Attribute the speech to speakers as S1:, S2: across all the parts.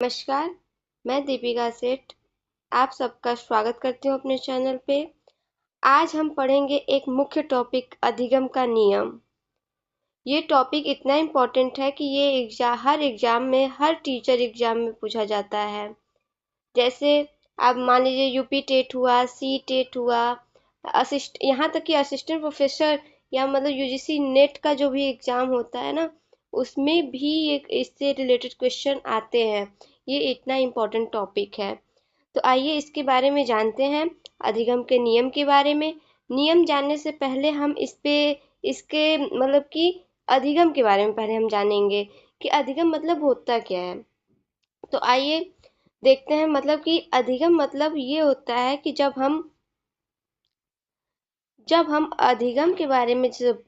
S1: नमस्कार, मैं दीपिका सेठ आप सबका स्वागत करती हूँ अपने चैनल पे। आज हम पढ़ेंगे एक मुख्य टॉपिक अधिगम का नियम। ये टॉपिक इतना इम्पोर्टेंट है कि ये हर एग्ज़ाम में, हर टीचर एग्ज़ाम में पूछा जाता है। जैसे आप मान लीजिए यूपी टेट हुआ, सी टेट हुआ, यहाँ तक कि असिस्टेंट प्रोफेसर या मतलब यूजीसी नेट का जो भी एग्ज़ाम होता है ना, उसमें भी एक इससे रिलेटेड क्वेश्चन आते हैं। ये इतना इम्पोर्टेंट टॉपिक है। तो आइए इसके बारे में जानते हैं, अधिगम के नियम के बारे में। नियम जानने से पहले हम इसके मतलब कि अधिगम के बारे में पहले हम जानेंगे कि अधिगम मतलब होता क्या है। तो आइए देखते हैं, मतलब कि अधिगम मतलब ये होता है कि जब हम अधिगम के बारे में जब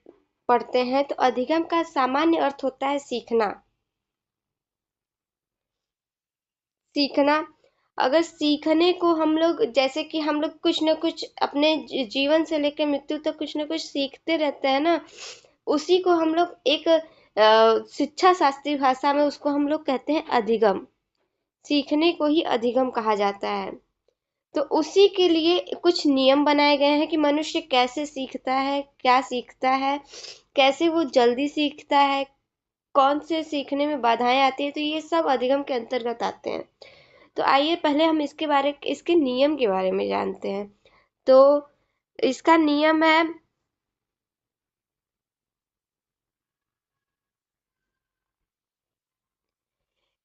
S1: पढ़ते हैं तो अधिगम का सामान्य अर्थ होता है सीखना। सीखना, अगर सीखने को हम लोग, जैसे कि हम लोग कुछ न कुछ अपने जीवन से लेकर मृत्यु तक कुछ न कुछ सीखते रहते हैं ना, उसी को हम लोग एक शिक्षा शास्त्रीय भाषा में उसको हम लोग कहते हैं अधिगम। सीखने को ही अधिगम कहा जाता है। तो उसी के लिए कुछ नियम बनाए गए हैं कि मनुष्य कैसे सीखता है, क्या सीखता है, कैसे वो जल्दी सीखता है, कौन से सीखने में बाधाएं आती है। तो ये सब अधिगम के अंतर्गत आते हैं। तो आइए पहले हम इसके नियम के बारे में जानते हैं। तो इसका नियम है,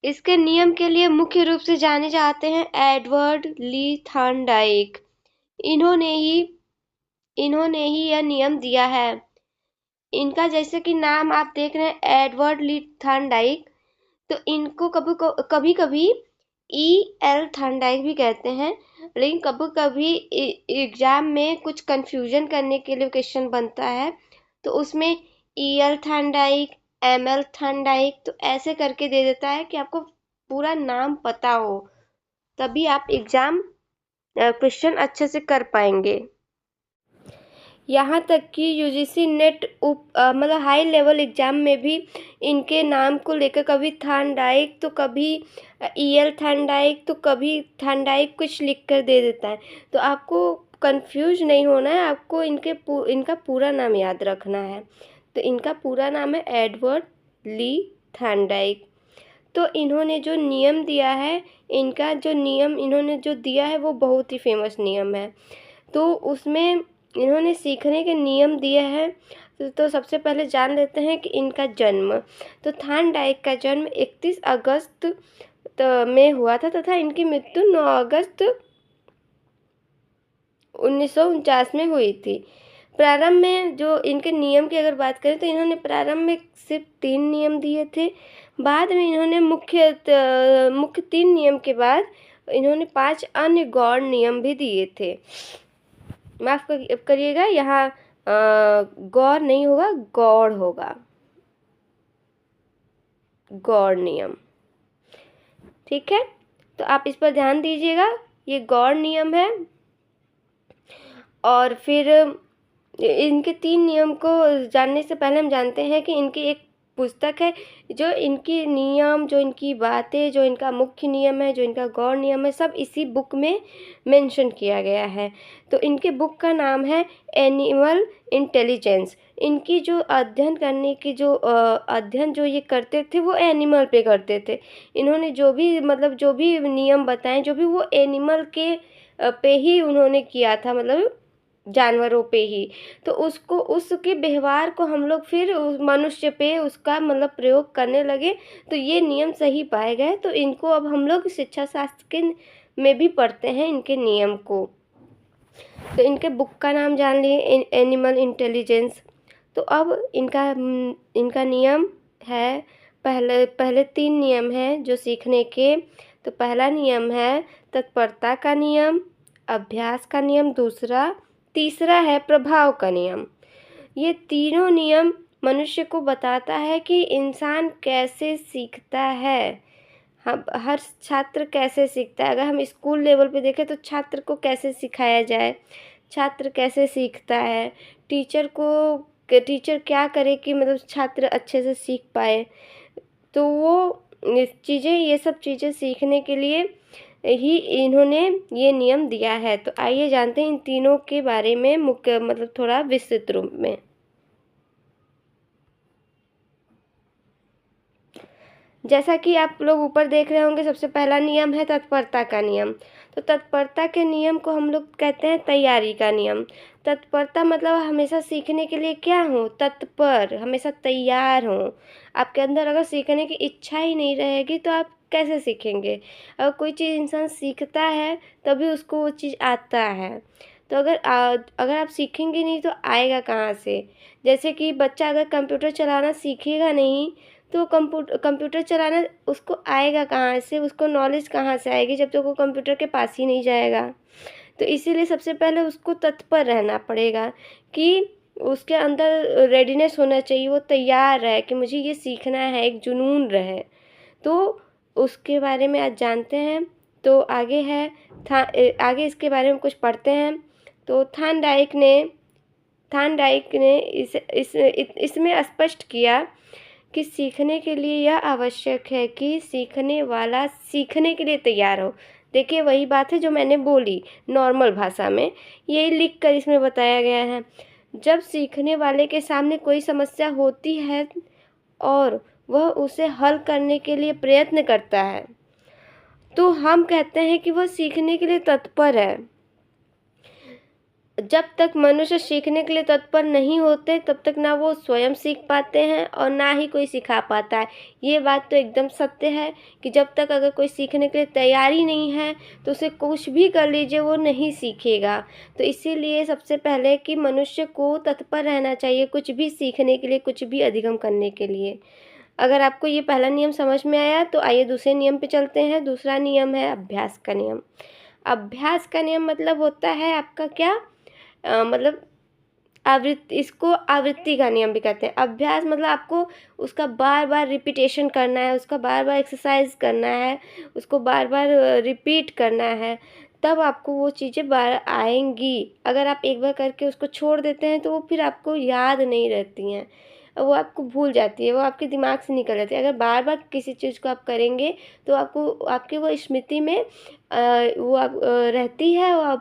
S1: इसके नियम के लिए मुख्य रूप से जाने जाते हैं एडवर्ड ली थॉर्नडाइक। इन्होंने ही इन्होंने ही यह नियम दिया है। इनका जैसे कि नाम आप देख रहे हैं, एडवर्ड ली थॉर्नडाइक। तो इनको कभी कभी E.L. थॉर्नडाइक भी कहते हैं, लेकिन कभी कभी एग्जाम में कुछ कंफ्यूजन करने के लिए क्वेश्चन बनता है तो उसमें E.L. Thorndike, M.L. थॉर्नडाइक तो ऐसे करके दे देता है कि आपको पूरा नाम पता हो, तभी आप एग्जाम क्वेश्चन अच्छे से कर पाएंगे। यहाँ तक कि यूजीसी नेट मतलब हाई लेवल एग्जाम में भी इनके नाम को लेकर कभी थॉर्नडाइक तो कभी E.L. थॉर्नडाइक तो कभी थॉर्नडाइक कुछ लिख कर दे देता है। तो आपको कंफ्यूज नहीं होना है, आपको इनका पूरा नाम याद रखना है। तो इनका पूरा नाम है एडवर्ड ली थॉर्नडाइक। तो इन्होंने जो नियम दिया है, इनका जो नियम इन्होंने जो दिया है वो बहुत ही फेमस नियम है। तो उसमें इन्होंने सीखने के नियम दिए हैं। तो सबसे पहले जान लेते हैं कि इनका जन्म। तो थॉर्नडाइक का जन्म 31 अगस्त में हुआ था तथा इनकी मृत्यु 9 अगस्त 1949 में हुई थी। प्रारंभ में जो इनके नियम की अगर बात करें तो इन्होंने प्रारंभ में सिर्फ 3 नियम दिए थे। बाद में इन्होंने मुख्य 3 नियम के बाद इन्होंने 5 अन्य गौण नियम भी दिए थे। माफ करिएगा, यहाँ गौर नहीं होगा, गौड़ होगा, गौड़ नियम। ठीक है, तो आप इस पर ध्यान दीजिएगा, ये गौड़ नियम है। और फिर इनके 3 नियम को जानने से पहले हम जानते हैं कि इनकी एक पुस्तक है, जो इनकी नियम, जो इनकी बातें, जो इनका मुख्य नियम है, जो इनका गौड़ नियम है, सब इसी बुक में मेंशन किया गया है। तो इनके बुक का नाम है एनिमल इंटेलिजेंस। इनकी जो अध्ययन करने की अध्ययन जो ये करते थे वो एनिमल पे करते थे। इन्होंने जो भी नियम बताए, जो भी वो एनिमल के पे ही उन्होंने किया था, मतलब जानवरों पे ही। तो उसके व्यवहार को हम लोग फिर उस मनुष्य पे उसका मतलब प्रयोग करने लगे, तो ये नियम सही पाए गए। तो इनको अब हम लोग शिक्षा शास्त्र के में भी पढ़ते हैं इनके नियम को। तो इनके बुक का नाम जान लिए, एनिमल इंटेलिजेंस। तो अब इनका नियम है, पहले 3 नियम हैं जो सीखने के। तो पहला नियम है तत्परता का नियम, अभ्यास का नियम तीसरा है प्रभाव का नियम। ये तीनों नियम मनुष्य को बताता है कि इंसान कैसे सीखता है। हर छात्र कैसे सीखता है। अगर हम स्कूल लेवल पे देखें तो छात्र को कैसे सिखाया जाए, छात्र कैसे सीखता है, टीचर क्या करे कि मतलब छात्र अच्छे से सीख पाए। तो वो ये सब चीज़ें सीखने के लिए ही इन्होंने ये नियम दिया है। तो आइए जानते हैं इन तीनों के बारे में मुख्य मतलब थोड़ा विस्तृत रूप में। जैसा कि आप लोग ऊपर देख रहे होंगे, सबसे पहला नियम है तत्परता का नियम। तो तत्परता के नियम को हम लोग कहते हैं तैयारी का नियम। तत्परता मतलब हमेशा सीखने के लिए क्या हो, तत्पर, हमेशा तैयार हो। आपके अंदर अगर सीखने की इच्छा ही नहीं रहेगी तो आप कैसे सीखेंगे। अगर कोई चीज़ इंसान सीखता है तभी उसको वो चीज़ आता है। तो अगर आप सीखेंगे नहीं तो आएगा कहाँ से। जैसे कि बच्चा अगर कंप्यूटर चलाना सीखेगा नहीं तो कंप्यूटर चलाना उसको आएगा कहाँ से, उसको नॉलेज कहाँ से आएगी जब तक वो कंप्यूटर के पास ही नहीं जाएगा। तो इसीलिए सबसे पहले उसको तत्पर रहना पड़ेगा कि उसके अंदर रेडीनेस होना चाहिए, वो तैयार रहे कि मुझे ये सीखना है, एक जुनून रहे। तो उसके बारे में आज जानते हैं। तो आगे इसके बारे में कुछ पढ़ते हैं। तो थानडाइक ने इसमें स्पष्ट किया कि सीखने के लिए यह आवश्यक है कि सीखने वाला सीखने के लिए तैयार हो। देखिए वही बात है जो मैंने बोली नॉर्मल भाषा में, यही लिख कर इसमें बताया गया है। जब सीखने वाले के सामने कोई समस्या होती है और वह उसे हल करने के लिए प्रयत्न करता है तो हम कहते हैं कि वह सीखने के लिए तत्पर है। जब तक मनुष्य सीखने के लिए तत्पर नहीं होते तब तक ना वो स्वयं सीख पाते हैं और ना ही कोई सिखा पाता है। ये बात तो एकदम सत्य है कि जब तक अगर कोई सीखने के लिए तैयारी नहीं है तो उसे कुछ भी कर लीजिए वो नहीं सीखेगा। तो इसीलिए सबसे पहले कि मनुष्य को तत्पर रहना चाहिए कुछ भी सीखने के लिए, कुछ भी अधिगम करने के लिए। अगर आपको ये पहला नियम समझ में आया तो आइए दूसरे नियम पे चलते हैं। दूसरा नियम है अभ्यास का नियम। अभ्यास का नियम मतलब होता है आपका क्या, मतलब इसको आवृत्ति का नियम भी कहते हैं। अभ्यास मतलब आपको उसका बार बार रिपीटेशन करना है, उसका बार बार एक्सरसाइज करना है, उसको बार बार रिपीट करना है, तब आपको वो चीज़ें बार आएंगी। अगर आप एक बार करके उसको छोड़ देते हैं तो वो फिर आपको याद नहीं रहती हैं, वो आपको भूल जाती है, वो आपके दिमाग से निकल जाती है। अगर बार बार किसी चीज़ को आप करेंगे तो आपको आपकी वो स्मृति में वो रहती है और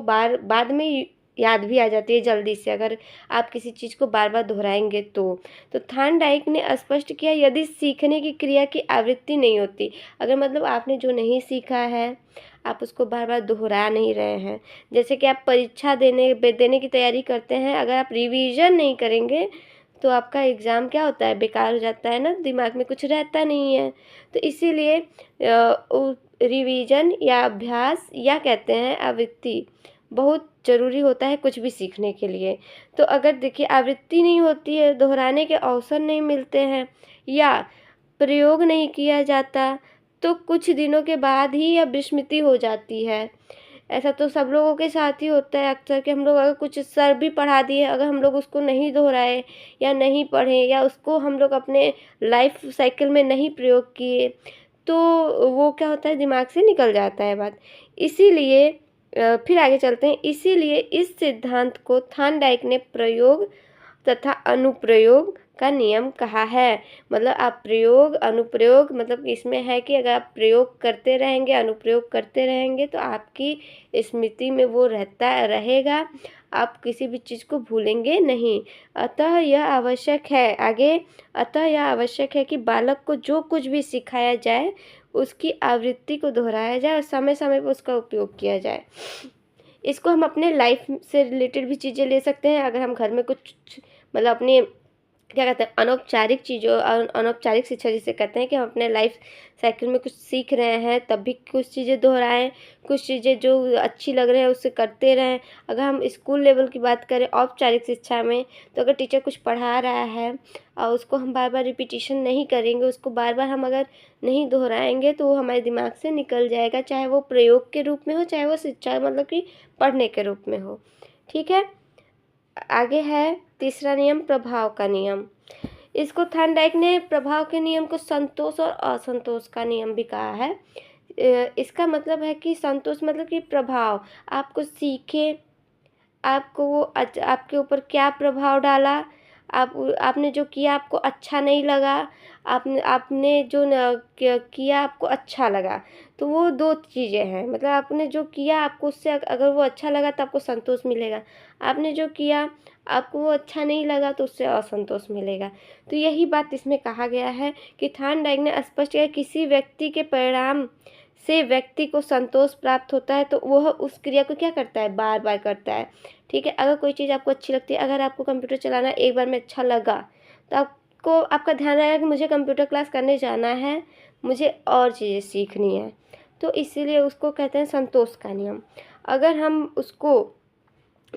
S1: बार बाद में याद भी आ जाती है जल्दी से, अगर आप किसी चीज़ को बार बार दोहराएंगे तो थार्नडाइक ने स्पष्ट किया यदि सीखने की क्रिया की आवृत्ति नहीं होती, अगर मतलब आपने जो नहीं सीखा है आप उसको बार बार दोहरा नहीं रहे हैं। जैसे कि आप परीक्षा देने की तैयारी करते हैं, अगर आप रिवीजन नहीं करेंगे तो आपका एग्ज़ाम क्या होता है, बेकार हो जाता है ना, दिमाग में कुछ रहता नहीं है। तो इसीलिए रिवीजन या अभ्यास या कहते हैं आवृत्ति बहुत ज़रूरी होता है कुछ भी सीखने के लिए। तो अगर देखिए आवृत्ति नहीं होती है, दोहराने के अवसर नहीं मिलते हैं या प्रयोग नहीं किया जाता तो कुछ दिनों के बाद ही यह विस्मृति हो जाती है। ऐसा तो सब लोगों के साथ ही होता है अक्सर कि हम लोग अगर कुछ सर भी पढ़ा दिए, अगर हम लोग उसको नहीं दोहराए या नहीं पढ़े या उसको हम लोग अपने लाइफ साइकिल में नहीं प्रयोग किए तो वो क्या होता है, दिमाग से निकल जाता है बात। इसीलिए फिर आगे चलते हैं। इसीलिए इस सिद्धांत को थार्नडाइक ने प्रयोग तथा अनुप्रयोग का नियम कहा है। मतलब आप प्रयोग अनुप्रयोग मतलब इसमें है कि अगर आप प्रयोग करते रहेंगे, अनुप्रयोग करते रहेंगे तो आपकी स्मृति में वो रहेगा, आप किसी भी चीज़ को भूलेंगे नहीं। अतः यह आवश्यक है कि बालक को जो कुछ भी सिखाया जाए उसकी आवृत्ति को दोहराया जाए और समय समय पर उसका उपयोग किया जाए। इसको हम अपने लाइफ से रिलेटेड भी चीज़ें ले सकते हैं। अगर हम घर में कुछ मतलब अपने क्या कहते हैं अनौपचारिक शिक्षा जिसे कहते हैं कि हम अपने लाइफ साइकिल में कुछ सीख रहे हैं तब भी कुछ चीज़ें दोहराएं, कुछ चीज़ें जो अच्छी लग रहे हैं उससे करते रहें। अगर हम स्कूल लेवल की बात करें औपचारिक शिक्षा में तो अगर टीचर कुछ पढ़ा रहा है और उसको हम बार बार रिपीटिशन नहीं करेंगे, उसको बार बार हम अगर नहीं दोहराएंगे तो वो हमारे दिमाग से निकल जाएगा, चाहे वो प्रयोग के रूप में हो चाहे वो शिक्षा मतलब कि पढ़ने के रूप में हो। ठीक है, आगे है तीसरा नियम प्रभाव का नियम। इसको थार्नडाइक ने प्रभाव के नियम को संतोष और असंतोष का नियम भी कहा है। इसका मतलब है कि संतोष मतलब कि प्रभाव, आपको सीखे, आपको वो आपके ऊपर क्या प्रभाव डाला, आपने जो किया आपको अच्छा नहीं लगा, आपने जो किया आपको अच्छा लगा, तो वो दो चीज़ें हैं। मतलब आपने जो किया आपको उससे अगर वो अच्छा लगा तो आपको संतोष मिलेगा, आपने जो किया आपको वो अच्छा नहीं लगा तो उससे असंतोष मिलेगा। तो यही बात इसमें कहा गया है कि थॉर्नडाइक ने स्पष्ट किया, किसी व्यक्ति के परिणाम से व्यक्ति को संतोष प्राप्त होता है तो वह उस क्रिया को क्या करता है, बार बार करता है। ठीक है, अगर कोई चीज़ आपको अच्छी लगती है, अगर आपको कंप्यूटर चलाना एक बार में अच्छा लगा तो आपको आपका ध्यान रहेगा कि मुझे कंप्यूटर क्लास करने जाना है, मुझे और चीज़ें सीखनी है। तो इसीलिए उसको कहते हैं संतोष का नियम।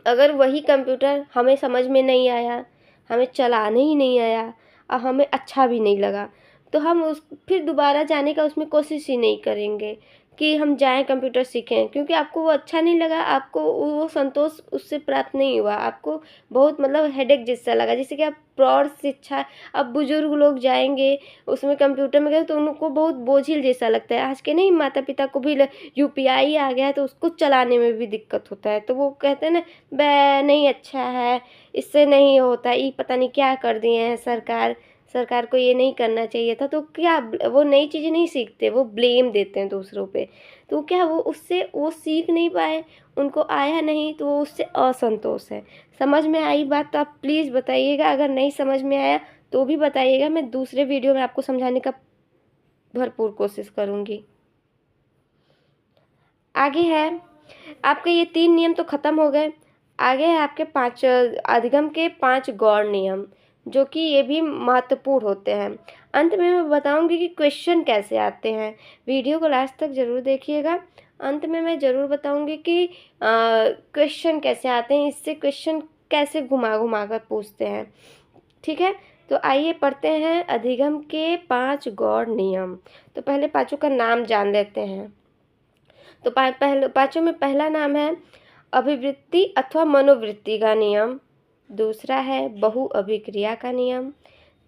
S1: अगर वही कंप्यूटर हमें समझ में नहीं आया, हमें चलाने ही नहीं आया और हमें अच्छा भी नहीं लगा, तो हम फिर दोबारा जाने का उसमें कोशिश ही नहीं करेंगे कि हम जाएं कंप्यूटर सीखें, क्योंकि आपको वो अच्छा नहीं लगा, आपको वो संतोष उससे प्राप्त नहीं हुआ, आपको बहुत मतलब हेडेक जैसा लगा। जैसे कि आप प्रौढ़ शिक्षा, अब बुजुर्ग लोग जाएंगे उसमें कंप्यूटर में गए तो उनको बहुत बोझिल जैसा लगता है। आज के नहीं माता पिता को भी UPI आ गया है तो उसको चलाने में भी दिक्कत होता है, तो वो कहते हैं ना नहीं अच्छा है, इससे नहीं होता, ये पता नहीं क्या कर दिए हैं सरकार को ये नहीं करना चाहिए था। तो क्या वो नई चीज़ें नहीं सीखते, वो ब्लेम देते हैं दूसरों पे। तो क्या वो सीख नहीं पाए, उनको आया नहीं तो वो उससे असंतोष है। समझ में आई बात तो आप प्लीज़ बताइएगा, अगर नहीं समझ में आया तो भी बताइएगा, मैं दूसरे वीडियो में आपको समझाने का भरपूर कोशिश करूँगी। आगे है आपके ये 3 नियम तो ख़त्म हो गए। आगे है आपके 5 अधिगम के 5 गौड़ नियम, जो कि ये भी महत्वपूर्ण होते हैं। अंत में मैं बताऊंगी कि क्वेश्चन कैसे आते हैं, वीडियो को लास्ट तक ज़रूर देखिएगा। अंत में मैं ज़रूर बताऊंगी कि क्वेश्चन कैसे आते हैं, इससे क्वेश्चन कैसे घुमा घुमा कर पूछते हैं। ठीक है, तो आइए पढ़ते हैं अधिगम के 5 गौड़ नियम। तो पहले पाँचों का नाम जान लेते हैं। तो पाँचों में पहला नाम है अभिवृत्ति अथवा मनोवृत्ति का नियम, दूसरा है बहु अभिक्रिया का नियम,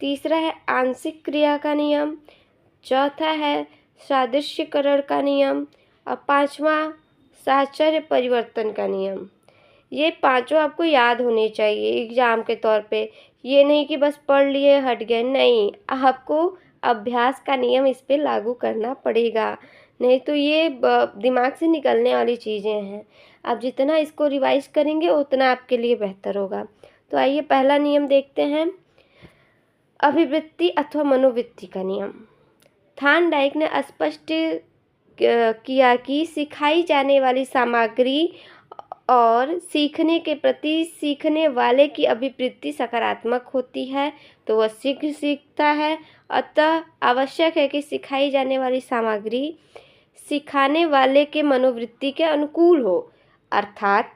S1: तीसरा है आंशिक क्रिया का नियम, चौथा है सादृश्यकरण का नियम और पांचवा साहचर्य परिवर्तन का नियम। ये पांचों आपको याद होने चाहिए एग्जाम के तौर पे, ये नहीं कि बस पढ़ लिए हट गए, नहीं, आपको अभ्यास का नियम इस पे लागू करना पड़ेगा, नहीं तो ये दिमाग से निकलने वाली चीज़ें हैं। आप जितना इसको रिवाइज करेंगे उतना आपके लिए बेहतर होगा। तो आइए पहला नियम देखते हैं, अभिवृत्ति अथवा मनोवृत्ति का नियम। थॉर्नडाइक ने स्पष्ट किया कि सिखाई जाने वाली सामग्री और सीखने के प्रति सीखने वाले की अभिवृत्ति सकारात्मक होती है तो वह शीघ्र सीखता है। अतः आवश्यक है कि सिखाई जाने वाली सामग्री सिखाने वाले के मनोवृत्ति के अनुकूल हो। अर्थात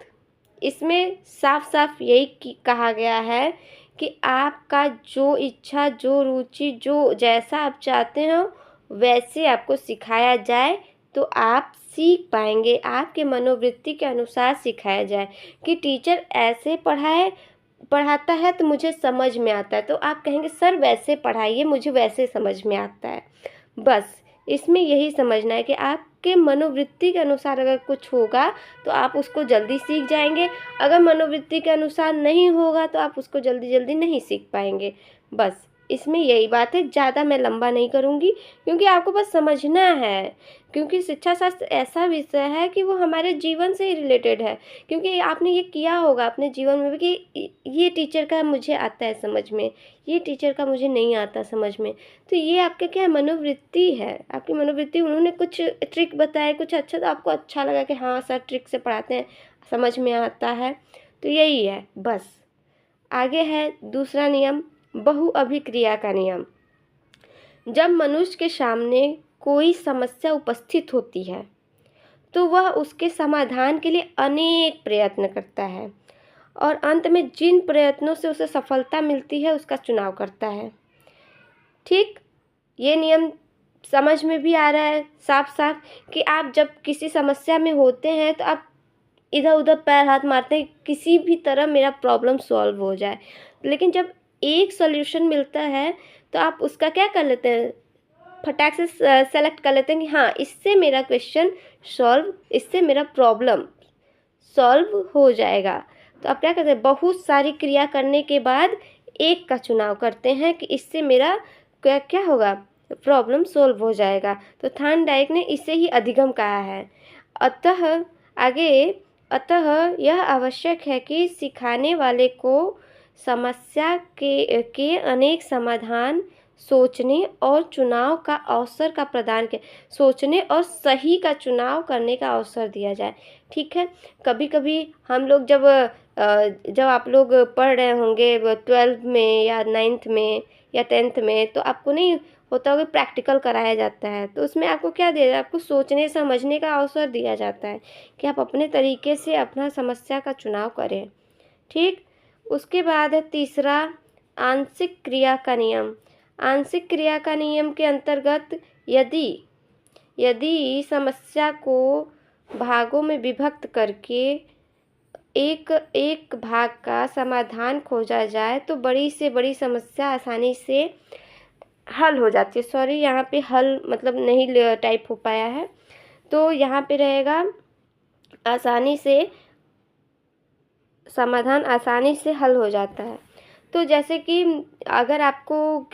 S1: इसमें साफ साफ यही कहा गया है कि आपका जो इच्छा, जो रुचि, जो जैसा आप चाहते हो वैसे आपको सिखाया जाए तो आप सीख पाएंगे, आपके मनोवृत्ति के अनुसार सिखाया जाए। कि टीचर ऐसे पढ़ाता है तो मुझे समझ में आता है, तो आप कहेंगे सर वैसे पढ़ाइए, मुझे वैसे समझ में आता है। बस इसमें यही समझना है कि आपके मनोवृत्ति के अनुसार अगर कुछ होगा तो आप उसको जल्दी सीख जाएंगे, अगर मनोवृत्ति के अनुसार नहीं होगा तो आप उसको जल्दी जल्दी नहीं सीख पाएंगे। बस इसमें यही बात है, ज़्यादा मैं लंबा नहीं करूँगी क्योंकि आपको बस समझना है, क्योंकि शिक्षा शास्त्र ऐसा विषय है कि वो हमारे जीवन से ही रिलेटेड है। क्योंकि आपने ये किया होगा अपने जीवन में भी कि ये टीचर का मुझे आता है समझ में, ये टीचर का मुझे नहीं आता समझ में, तो ये आपका क्या मनोवृत्ति है, आपकी मनोवृत्ति। उन्होंने कुछ ट्रिक बताए कुछ अच्छा, तो आपको अच्छा लगा कि हाँ सर ट्रिक से पढ़ाते हैं, समझ में आता है, तो यही है बस। आगे है दूसरा नियम, बहु अभिक्रिया का नियम। जब मनुष्य के सामने कोई समस्या उपस्थित होती है तो वह उसके समाधान के लिए अनेक प्रयत्न करता है और अंत में जिन प्रयत्नों से उसे सफलता मिलती है उसका चुनाव करता है। ठीक, ये नियम समझ में भी आ रहा है साफ साफ कि आप जब किसी समस्या में होते हैं तो आप इधर उधर पैर हाथ मारते हैं किसी भी तरह मेरा प्रॉब्लम सॉल्व हो जाए, लेकिन जब एक सॉल्यूशन मिलता है तो आप उसका क्या कर लेते हैं, फटाक से सेलेक्ट कर लेते हैं कि हाँ इससे मेरा क्वेश्चन सॉल्व, इससे मेरा प्रॉब्लम सॉल्व हो जाएगा। तो आप क्या करते हैं, बहुत सारी क्रिया करने के बाद एक का चुनाव करते हैं कि इससे मेरा क्या क्या होगा, प्रॉब्लम सोल्व हो जाएगा। तो थार्नडाइक ने इसे ही अधिगम कहा है। अतः आगे, अतः यह आवश्यक है कि सिखाने वाले को समस्या के अनेक समाधान सोचने और चुनाव का अवसर का प्रदान किया, सोचने और सही का चुनाव करने का अवसर दिया जाए। ठीक है, कभी कभी हम लोग जब आप लोग पढ़ रहे होंगे 12th में या 9th में या 10th में, तो आपको नहीं होता होगा प्रैक्टिकल कराया जाता है, तो उसमें आपको क्या दिया जाता है, आपको सोचने समझने का अवसर दिया जाता है कि आप अपने तरीके से अपना समस्या का चुनाव करें। ठीक, उसके बाद है तीसरा, आंशिक क्रिया का नियम। आंशिक क्रिया का नियम के अंतर्गत यदि समस्या को भागों में विभक्त करके एक एक भाग का समाधान खोजा जाए तो बड़ी से बड़ी समस्या आसानी से हल हो जाती है। सॉरी, यहाँ पे हल मतलब नहीं टाइप हो पाया है, तो यहाँ पे रहेगा आसानी से, समाधान आसानी से हल हो जाता है। तो जैसे कि अगर आपको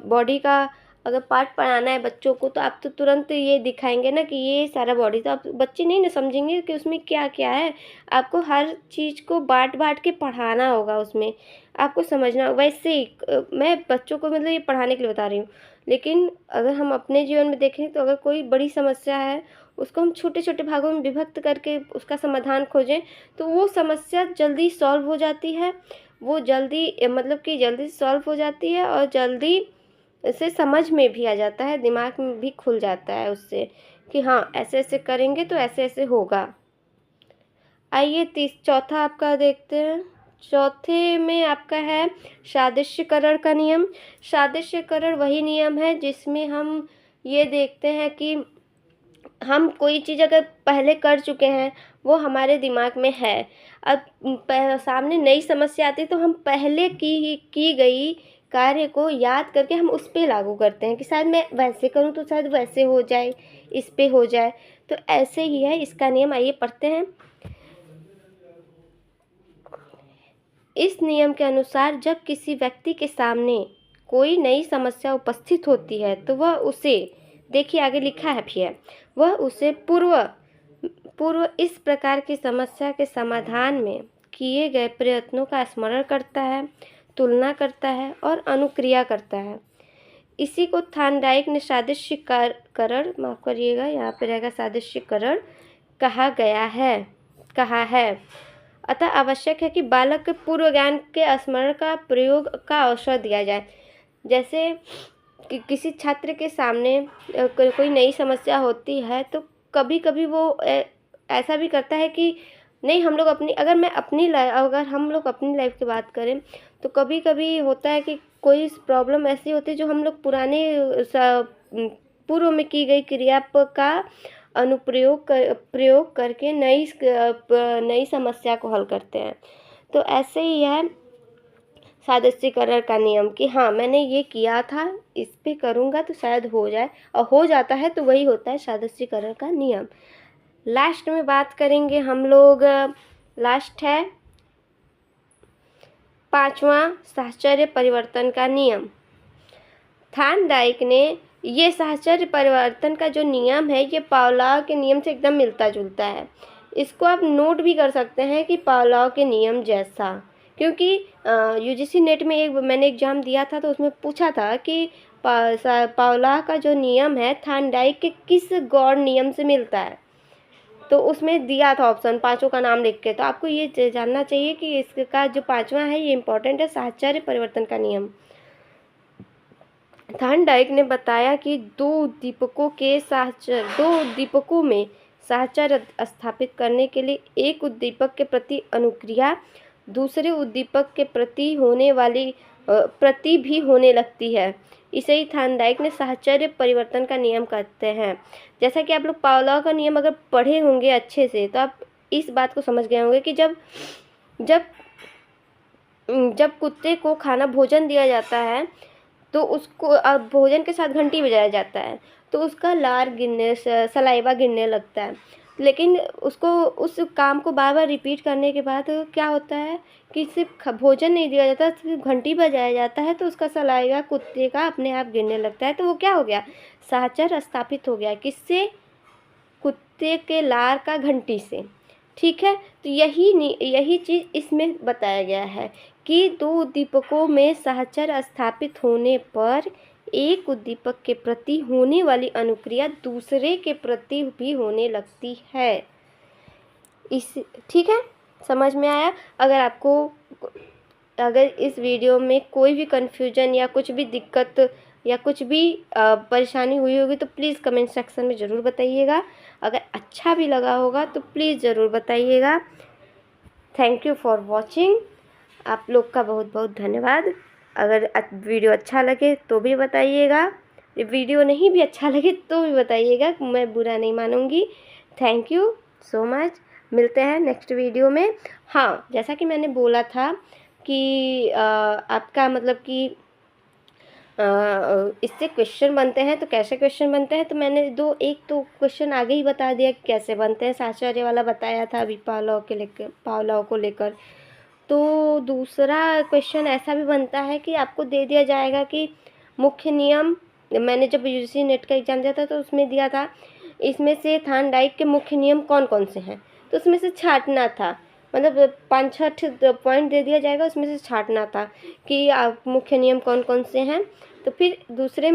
S1: बॉडी का अगर पार्ट पढ़ाना है बच्चों को, तो आप तो तुरंत ये दिखाएंगे ना कि ये सारा बॉडी, तो आप बच्चे नहीं ना समझेंगे कि उसमें क्या क्या है। आपको हर चीज़ को बांट बांट के पढ़ाना होगा, उसमें आपको समझना। वैसे ही मैं बच्चों को मतलब ये पढ़ाने के लिए बता रही हूँ, लेकिन अगर हम अपने जीवन में देखें तो अगर कोई बड़ी समस्या है, उसको हम छोटे छोटे भागों में विभक्त करके उसका समाधान खोजें तो वो समस्या जल्दी सॉल्व हो जाती है। वो जल्दी मतलब कि जल्दी सॉल्व हो जाती है और जल्दी से समझ में भी आ जाता है, दिमाग में भी खुल जाता है उससे कि हाँ ऐसे ऐसे करेंगे तो ऐसे ऐसे होगा। आइए चौथा आपका देखते हैं। चौथे में आपका है सादृश्यकरण का नियम। सादृश्यकरण वही नियम है जिसमें हम ये देखते हैं कि हम कोई चीज़ अगर पहले कर चुके हैं वो हमारे दिमाग में है, अब सामने नई समस्या आती है तो हम पहले की गई कार्य को याद करके हम उस पे लागू करते हैं कि शायद मैं वैसे करूँ तो शायद वैसे हो जाए, इस पे हो जाए। तो ऐसे ही है इसका नियम, आइए पढ़ते हैं। इस नियम के अनुसार जब किसी व्यक्ति के सामने कोई नई समस्या उपस्थित होती है तो वह उसे, देखिए आगे लिखा है फिर, वह उसे पूर्व इस प्रकार की समस्या के समाधान में किए गए प्रयत्नों का स्मरण करता है, तुलना करता है और अनुक्रिया करता है। इसी को थार्नडाइक ने सादृश्यकरण, माफ करिएगा यहाँ पे रहेगा सादृश्यकरण, कहा है। अतः आवश्यक है कि बालक के पूर्व ज्ञान के स्मरण का प्रयोग का अवसर दिया जाए। जैसे किसी छात्र के सामने कोई नई समस्या होती है तो कभी कभी वो ऐसा भी करता है कि नहीं, हम लोग अगर हम लोग अपनी लाइफ की बात करें तो कभी कभी होता है कि कोई प्रॉब्लम ऐसी होती है जो हम लोग पूर्व में की गई क्रिया का प्रयोग करके नई समस्या को हल करते हैं। तो ऐसे ही है सादृश्यकरण का नियम कि हाँ मैंने ये किया था, इस पे करूँगा तो शायद हो जाए, और हो जाता है तो वही होता है सादृश्यकरण का नियम। लास्ट में बात करेंगे हम लोग, लास्ट है 5वां साहचर्य परिवर्तन का नियम। थार्नडाइक ने ये साहचर्य परिवर्तन का जो नियम है ये पावलोव के नियम से एकदम मिलता जुलता है। इसको आप नोट भी कर सकते हैं कि पावलोव के नियम जैसा, क्योंकि यूजीसी नेट में मैंने एग्जाम दिया था तो उसमें पूछा था कि पावलोव का जो नियम है थार्नडाइक के किस गौड़ नियम से मिलता है, तो उसमें दिया था ऑप्शन 5 का नाम लिख के। तो आपको ये जानना चाहिए कि इसका जो 5वां है ये इम्पोर्टेंट है, साहचर्य परिवर्तन का नियम। थार्नडाइक ने बताया कि दो उद्दीपकों में साहचर्य स्थापित करने के लिए एक उद्दीपक के प्रति अनुक्रिया दूसरे उद्दीपक के प्रति भी होने लगती है। इसे ही थार्नडाइक ने साहचर्य परिवर्तन का नियम कहते हैं। जैसा कि आप लोग पावलोव का नियम अगर पढ़े होंगे अच्छे से तो आप इस बात को समझ गए होंगे कि जब कुत्ते को भोजन दिया जाता है तो उसको भोजन के साथ घंटी बजाया जाता है तो उसका सलाइवा गिरने लगता है। लेकिन उसको उस काम को बार बार रिपीट करने के बाद क्या होता है कि सिर्फ भोजन नहीं दिया जाता, सिर्फ घंटी बजाया जाता है तो उसका सलाइवा कुत्ते का अपने आप गिरने लगता है। तो वो क्या हो गया, साहचर्य स्थापित हो गया। किससे? कुत्ते के लार का घंटी से। ठीक है, तो यही चीज़ इसमें बताया गया है कि दो उद्दीपकों में साहचर्य स्थापित होने पर एक उद्दीपक के प्रति होने वाली अनुक्रिया दूसरे के प्रति भी होने लगती है। ठीक है, समझ में आया? अगर इस वीडियो में कोई भी कन्फ्यूजन या कुछ भी दिक्कत या कुछ भी परेशानी हुई होगी तो प्लीज़ कमेंट सेक्शन में ज़रूर बताइएगा। अगर अच्छा भी लगा होगा तो प्लीज़ ज़रूर बताइएगा। Thank you for watching. आप लोग का बहुत बहुत धन्यवाद। अगर वीडियो अच्छा लगे तो भी बताइएगा, वीडियो नहीं भी अच्छा लगे तो भी बताइएगा, मैं बुरा नहीं मानूंगी। Thank you so much. मिलते हैं नेक्स्ट वीडियो में। हाँ, जैसा कि मैंने बोला था कि आपका मतलब कि इससे क्वेश्चन बनते हैं, तो कैसे क्वेश्चन बनते हैं, तो मैंने एक तो क्वेश्चन आगे ही बता दिया कैसे बनते हैं, साहचर्य वाला बताया था अभी पावलोव को लेकर। तो दूसरा क्वेश्चन ऐसा भी बनता है कि आपको दे दिया जाएगा कि मुख्य नियम, मैंने जब यूजीसी नेट का एग्ज़ाम दिया था तो उसमें दिया था इसमें से थार्नडाइक के मुख्य नियम कौन कौन से हैं, तो उसमें से छांटना था। मतलब 5-6 पॉइंट दे दिया जाएगा, उसमें से छांटना था कि आप मुख्य नियम कौन कौन से हैं। तो फिर दूसरे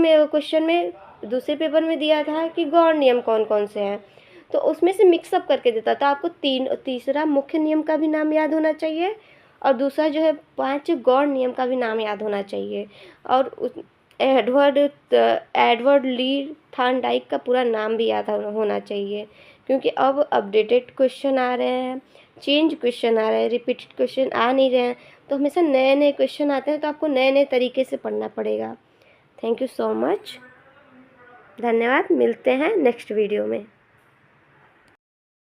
S1: दूसरे पेपर में दिया था कि गौण नियम कौन कौन से हैं, तो उसमें से मिक्सअप करके देता था। आपको तीसरा मुख्य नियम का भी नाम याद होना चाहिए और दूसरा जो है 5 गौण नियम का भी नाम याद होना चाहिए। और एडवर्ड ली थार्नडाइक का पूरा नाम भी याद होना चाहिए, क्योंकि अब अपडेटेड क्वेश्चन आ रहे हैं, चेंज क्वेश्चन आ रहे हैं, रिपीटेड क्वेश्चन आ नहीं रहे हैं। तो हमेशा नए नए क्वेश्चन आते हैं, तो आपको नए नए तरीके से पढ़ना पड़ेगा। थैंक यू सो मच, धन्यवाद। मिलते हैं नेक्स्ट वीडियो में।